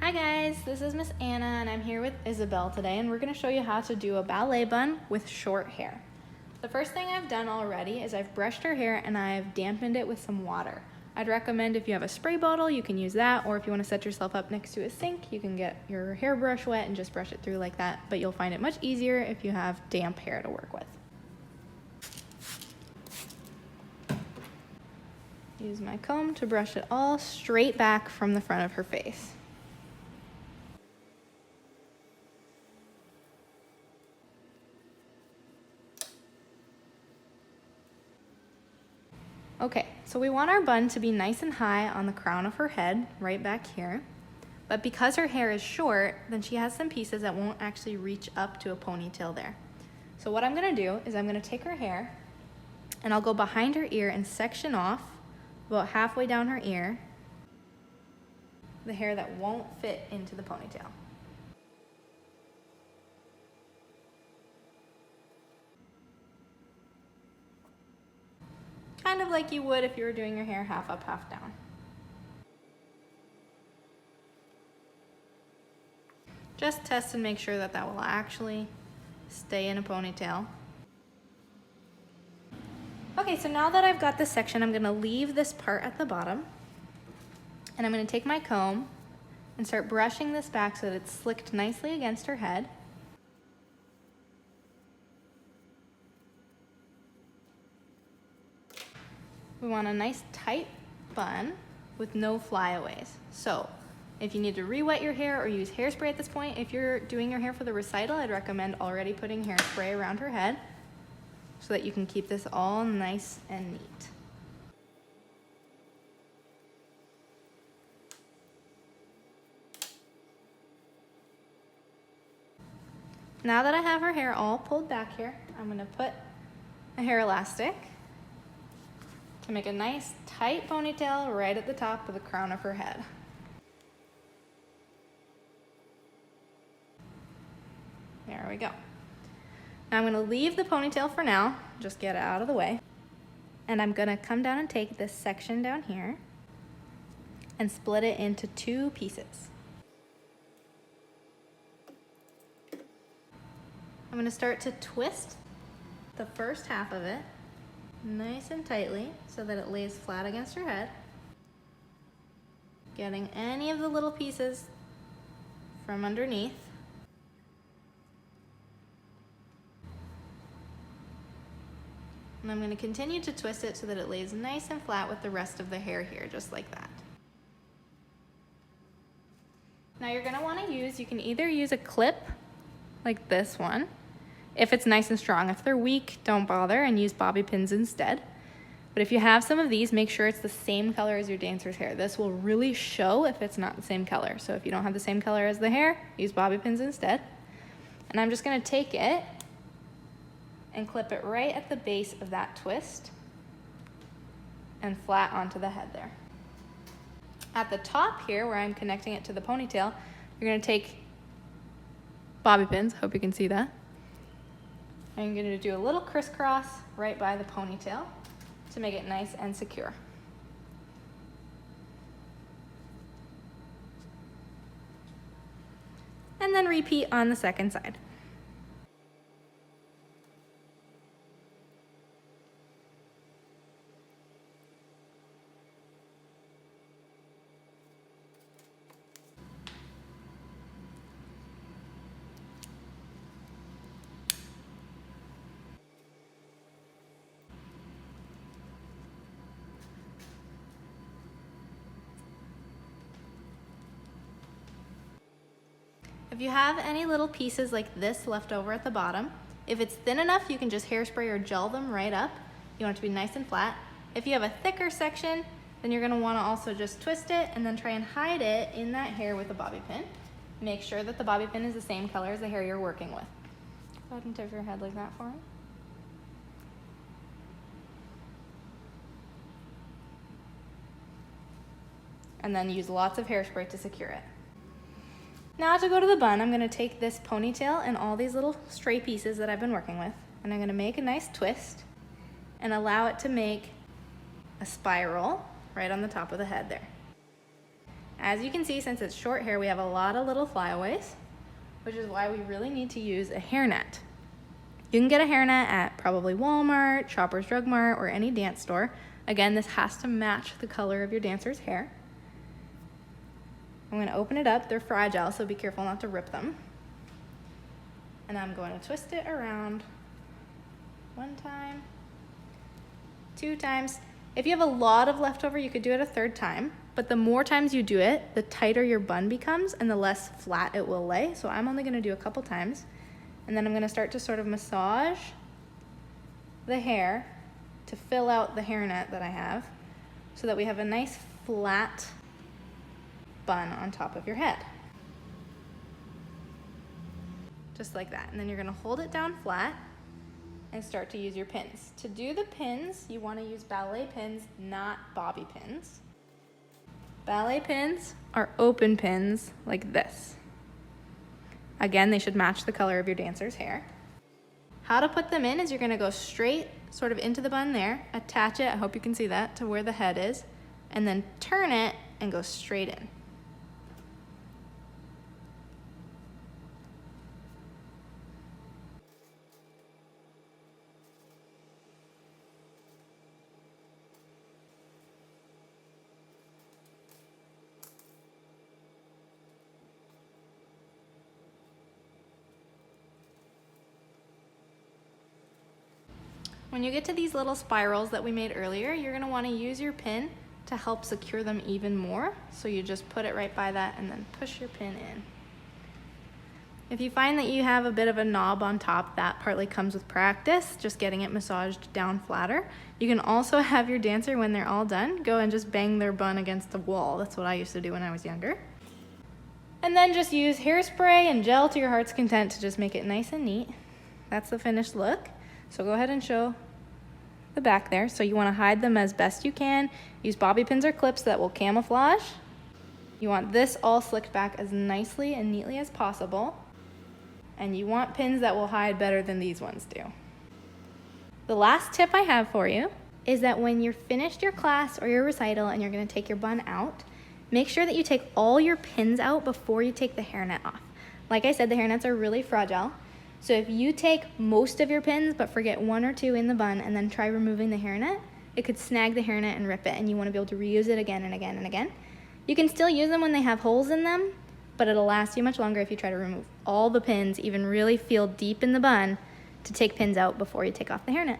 Hi guys, this is Miss Anna and I'm here with Isabel today, and we're going to show you how to do a ballet bun with short hair. The first thing I've done already is I've brushed her hair and I've dampened it with some water. I'd recommend if you have a spray bottle, you can use that, or if you want to set yourself up next to a sink, you can get your hairbrush wet and just brush it through like that, but you'll find it much easier if you have damp hair to work with. Use my comb to brush it all straight back from the front of her face. Okay, so we want our bun to be nice and high on the crown of her head, right back here. But because her hair is short, then she has some pieces that won't actually reach up to a ponytail there. So what I'm gonna do is I'm gonna take her hair and I'll go behind her ear and section off about halfway down her ear the hair that won't fit into the ponytail. Kind of like you would if you were doing your hair half up, half down. Just test and make sure that that will actually stay in a ponytail. Okay, so now that I've got this section, I'm gonna leave this part at the bottom, and I'm gonna take my comb and start brushing this back so that it's slicked nicely against her head. We want a nice tight bun with no flyaways. So if you need to re-wet your hair or use hairspray at this point, if you're doing your hair for the recital, I'd recommend already putting hairspray around her head so that you can keep this all nice and neat. Now that I have her hair all pulled back here, I'm gonna put a hair elastic to make a nice tight ponytail right at the top of the crown of her head. There we go. Now I'm gonna leave the ponytail for now, just get it out of the way. And I'm gonna come down and take this section down here and split it into two pieces. I'm gonna start to twist the first half of it nice and tightly so that it lays flat against her head, getting any of the little pieces from underneath. And I'm going to continue to twist it so that it lays nice and flat with the rest of the hair here, just like that. Now you're going to want to you can either use a clip like this one, if it's nice and strong. If they're weak, don't bother and use bobby pins instead. But if you have some of these, make sure it's the same color as your dancer's hair. This will really show if it's not the same color. So if you don't have the same color as the hair, use bobby pins instead. And I'm just going to take it and clip it right at the base of that twist and flat onto the head there. At the top here, where I'm connecting it to the ponytail, you're going to take bobby pins, hope you can see that. I'm going to do a little crisscross right by the ponytail to make it nice and secure. And then repeat on the second side. If you have any little pieces like this left over at the bottom, if it's thin enough, you can just hairspray or gel them right up. You want it to be nice and flat. If you have a thicker section, then you're gonna wanna also just twist it and then try and hide it in that hair with a bobby pin. Make sure that the bobby pin is the same color as the hair you're working with. Go ahead and tip your head like that for me. And then use lots of hairspray to secure it. Now to go to the bun, I'm gonna take this ponytail and all these little stray pieces that I've been working with, and I'm gonna make a nice twist and allow it to make a spiral right on the top of the head there. As you can see, since it's short hair, we have a lot of little flyaways, which is why we really need to use a hairnet. You can get a hairnet at probably Walmart, Shoppers Drug Mart, or any dance store. Again, this has to match the color of your dancer's hair. I'm gonna open it up. They're fragile, so be careful not to rip them. And I'm going to twist it around 1 time, 2 times. If you have a lot of leftover, you could do it a 3rd time, but the more times you do it, the tighter your bun becomes and the less flat it will lay. So I'm only gonna do a couple times. And then I'm gonna start to sort of massage the hair to fill out the hairnet that I have so that we have a nice flat bun on top of your head. Just like that. And then you're gonna hold it down flat and start to use your pins. To do the pins, you wanna use ballet pins, not bobby pins. Ballet pins are open pins like this. Again, they should match the color of your dancer's hair. How to put them in is you're gonna go straight sort of into the bun there, attach it, I hope you can see that, to where the head is, and then turn it and go straight in. When you get to these little spirals that we made earlier, you're gonna wanna use your pin to help secure them even more. So you just put it right by that and then push your pin in. If you find that you have a bit of a knob on top, that partly comes with practice, just getting it massaged down flatter. You can also have your dancer, when they're all done, go and just bang their bun against the wall. That's what I used to do when I was younger. And then just use hairspray and gel to your heart's content to just make it nice and neat. That's the finished look. So go ahead and show the back there. So you want to hide them as best you can. Use bobby pins or clips that will camouflage. You want this all slicked back as nicely and neatly as possible. And you want pins that will hide better than these ones do. The last tip I have for you is that when you're finished your class or your recital and you're going to take your bun out, make sure that you take all your pins out before you take the hairnet off. Like I said, the hairnets are really fragile. So if you take most of your pins but forget 1 or 2 in the bun and then try removing the hairnet, it could snag the hairnet and rip it, and you want to be able to reuse it again and again and again. You can still use them when they have holes in them, but it'll last you much longer if you try to remove all the pins, even really feel deep in the bun to take pins out before you take off the hairnet.